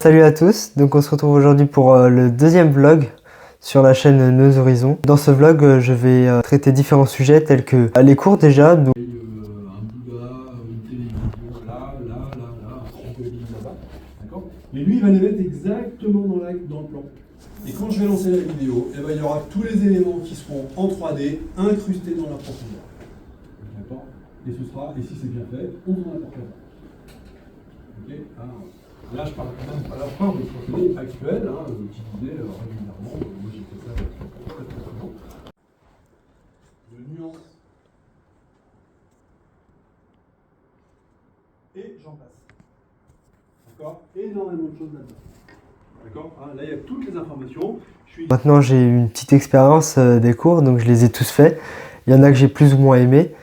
Salut à tous, donc on se retrouve aujourd'hui pour le deuxième vlog sur la chaîne Nos Horizons. Dans ce vlog, je vais traiter différents sujets tels que les cours déjà. Donc... un Bouddha, une télévision, là, un trampoline là-bas, d'accord. Mais lui, il va les mettre exactement dans le plan. Et quand je vais lancer la vidéo, eh ben, il y aura tous les éléments qui seront en 3D incrustés dans la profondeur. D'accord. Et ce sera, et si c'est bien fait, on en apportera. Ok. Alors, là, je parle quand même à la fin de procédé actuel, utilisé régulièrement. Moi, j'ai fait ça très souvent. De nuances. Et j'en passe. D'accord. Énormément de choses là-dedans. D'accord. Là, il y a toutes les informations. Maintenant, j'ai eu une petite expérience des cours, donc je les ai tous faits. Il y en a que j'ai plus ou moins aimé.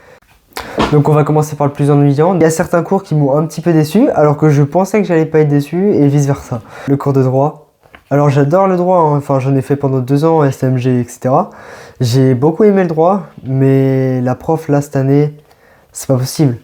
Donc on va commencer par le plus ennuyant. Il y a certains cours qui m'ont un petit peu déçu, alors que je pensais que j'allais pas être déçu, et vice versa. Le cours de droit. Alors j'adore le droit, enfin j'en ai fait pendant 2 ans, SMG, etc. J'ai beaucoup aimé le droit, mais la prof là cette année, c'est pas possible.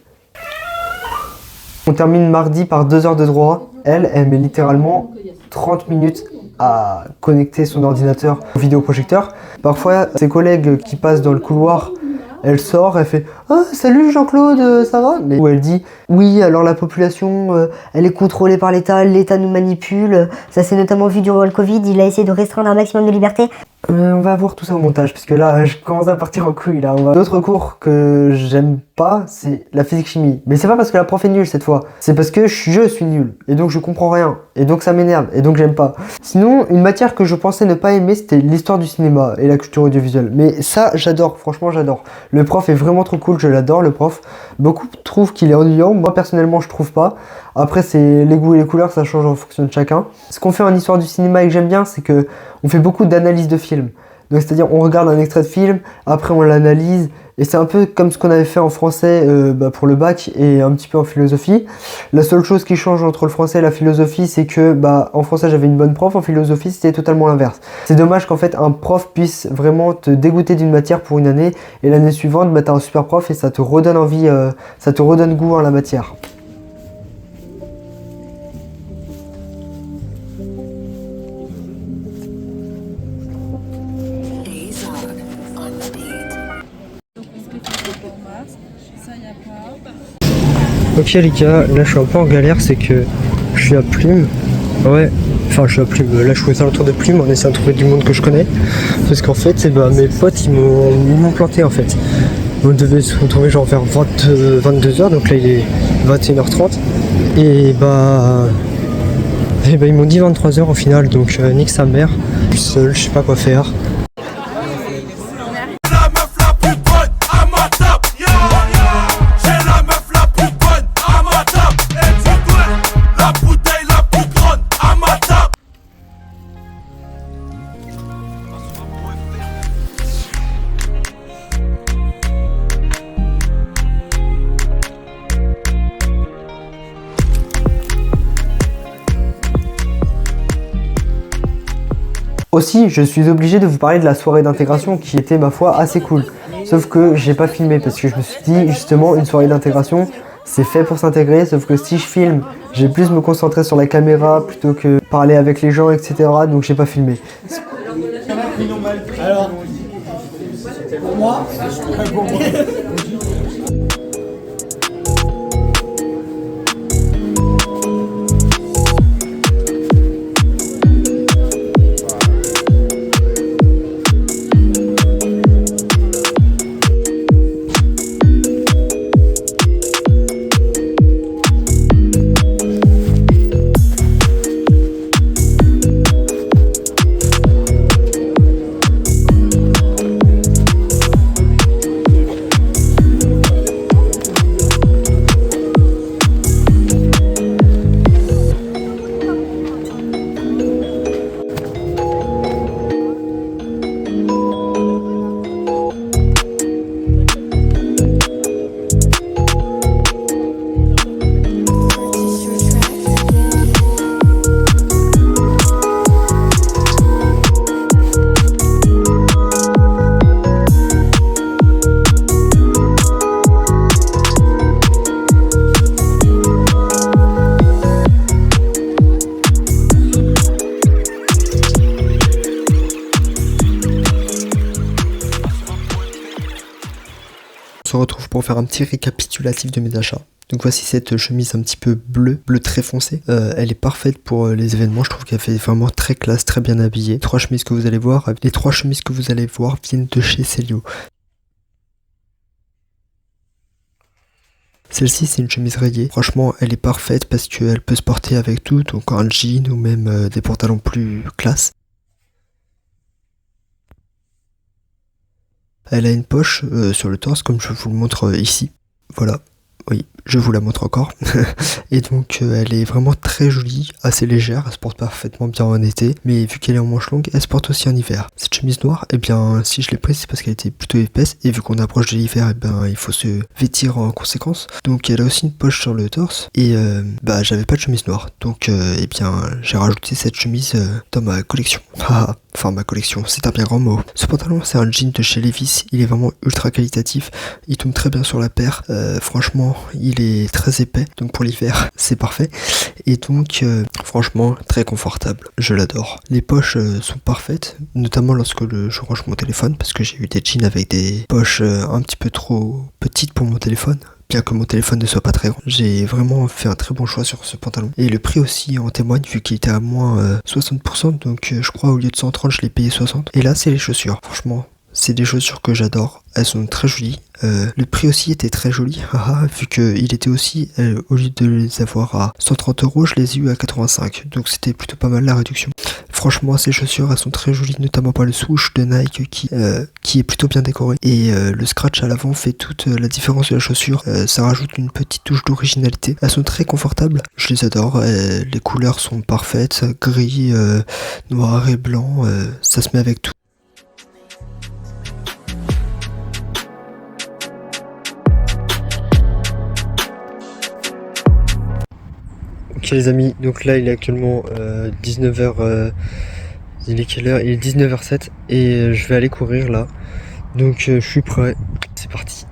On termine mardi par 2 heures de droit. Elle met littéralement 30 minutes à connecter son ordinateur au vidéoprojecteur. Parfois, ses collègues qui passent dans le couloir, elle sort, elle fait « Ah, salut Jean-Claude, ça va ?» Mais où elle dit « Oui, alors la population, elle est contrôlée par l'État nous manipule. Ça s'est notamment vu durant le Covid, il a essayé de restreindre un maximum de liberté. » On va voir tout ça au montage, parce que là, je commence à partir en couille. D'autres cours que j'aime pas, c'est la physique-chimie. Mais c'est pas parce que la prof est nulle cette fois, c'est parce que je suis nul. Et donc je comprends rien. Et donc ça m'énerve. Et donc j'aime pas. Sinon, une matière que je pensais ne pas aimer, c'était l'histoire du cinéma et la culture audiovisuelle. Mais ça, j'adore. Franchement, j'adore. Le prof est vraiment trop cool. Je l'adore, le prof. Beaucoup trouvent qu'il est ennuyant. Moi, personnellement, je trouve pas. Après, c'est les goûts et les couleurs, ça change en fonction de chacun. Ce qu'on fait en histoire du cinéma et que j'aime bien, c'est que on fait beaucoup d'analyse de films. Donc c'est-à-dire on regarde un extrait de film, après on l'analyse, et c'est un peu comme ce qu'on avait fait en français pour le bac et un petit peu en philosophie. La seule chose qui change entre le français et la philosophie, c'est que en français j'avais une bonne prof, en philosophie c'était totalement l'inverse. C'est dommage qu'en fait un prof puisse vraiment te dégoûter d'une matière pour une année, et l'année suivante t'as un super prof et ça te redonne envie, ça te redonne goût à la matière. Ok les gars, là je suis un peu en galère, c'est que je suis à Plume. Ouais, enfin je suis à Plume, là je fais un tour de Plume en essayant de trouver du monde que je connais. Parce qu'en fait, mes potes ils m'ont planté en fait. On devait se retrouver genre vers 22h, donc là il est 21h30. Et ils m'ont dit 23h au final, donc nique sa mère. Je suis seul, je sais pas quoi faire. Aussi, je suis obligé de vous parler de la soirée d'intégration qui était, ma foi, assez cool. Sauf que j'ai pas filmé parce que je me suis dit, justement, une soirée d'intégration, c'est fait pour s'intégrer. Sauf que si je filme, je vais plus me concentrer sur la caméra plutôt que parler avec les gens, etc. Donc j'ai pas filmé. Alors, pour moi, pour faire un petit récapitulatif de mes achats. Donc voici cette chemise un petit peu bleu très foncé. Elle est parfaite pour les événements. Je trouve qu'elle fait vraiment très classe, très bien habillée. Les 3 chemises que vous allez voir viennent de chez Celio. Celle-ci, c'est une chemise rayée. Franchement, elle est parfaite parce qu'elle peut se porter avec tout, donc un jean ou même des pantalons plus classe. Elle a une poche sur le torse, comme je vous le montre ici. Voilà. Oui, je vous la montre encore. Et donc elle est vraiment très jolie, assez légère, elle se porte parfaitement bien en été, mais vu qu'elle est en manche longue, elle se porte aussi en hiver. Cette chemise noire, eh bien si je l'ai prise, c'est parce qu'elle était plutôt épaisse, et vu qu'on approche de l'hiver, eh bien il faut se vêtir en conséquence. Donc elle a aussi une poche sur le torse, et j'avais pas de chemise noire, donc eh bien j'ai rajouté cette chemise dans ma collection. Enfin ma collection, c'est un bien grand mot. Ce pantalon, c'est un jean de chez Levi's, il est vraiment ultra qualitatif, il tombe très bien sur la paire, franchement il est très épais, donc pour l'hiver c'est parfait, et donc franchement très confortable, je l'adore. Les poches sont parfaites, notamment lorsque je range mon téléphone, parce que j'ai eu des jeans avec des poches un petit peu trop petites pour mon téléphone. Bien que mon téléphone ne soit pas très grand, j'ai vraiment fait un très bon choix sur ce pantalon. Et le prix aussi en témoigne, vu qu'il était à moins 60%, donc je crois au lieu de 130, je l'ai payé 60. Et là, c'est les chaussures. Franchement, c'est des chaussures que j'adore. Elles sont très jolies. Le prix aussi était très joli, vu qu'il était aussi, au lieu de les avoir à 130 €, je les ai eu à 85. Donc c'était plutôt pas mal la réduction. Franchement, ces chaussures, elles sont très jolies, notamment par le swoosh de Nike qui est plutôt bien décoré. Et le scratch à l'avant fait toute la différence de la chaussure. Ça rajoute une petite touche d'originalité. Elles sont très confortables, je les adore. Les couleurs sont parfaites, gris, noir et blanc, ça se met avec tout. Ok les amis, donc là il est actuellement 19h, il est quelle heure? Il est 19h07 et je vais aller courir là, donc je suis prêt, c'est parti.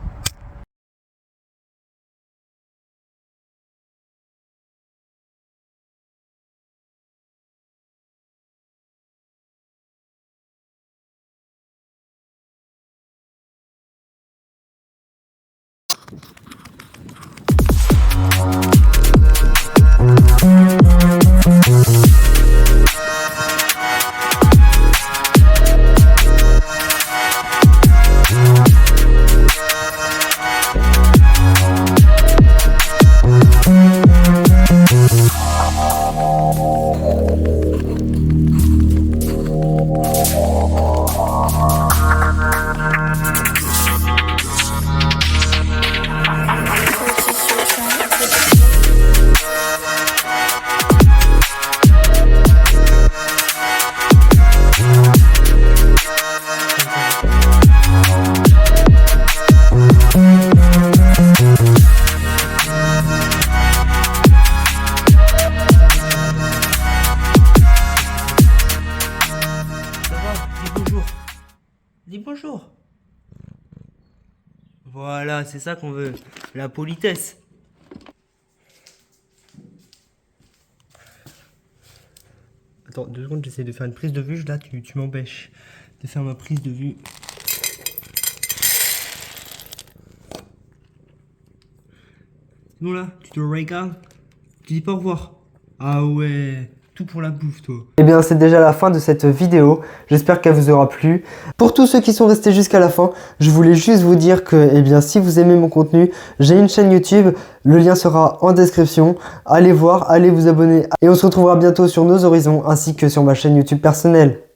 Dis bonjour. Voilà, c'est ça qu'on veut. La politesse. Attends, 2 secondes, j'essaie de faire une prise de vue. Là, tu m'empêches de faire ma prise de vue. Nous là, tu te regardes. Tu dis pas au revoir. Ah ouais. Tout pour la bouffe, toi. Eh bien, c'est déjà la fin de cette vidéo. J'espère qu'elle vous aura plu. Pour tous ceux qui sont restés jusqu'à la fin, je voulais juste vous dire que, eh bien, si vous aimez mon contenu, j'ai une chaîne YouTube. Le lien sera en description. Allez voir, allez vous abonner. Et on se retrouvera bientôt sur nos horizons ainsi que sur ma chaîne YouTube personnelle.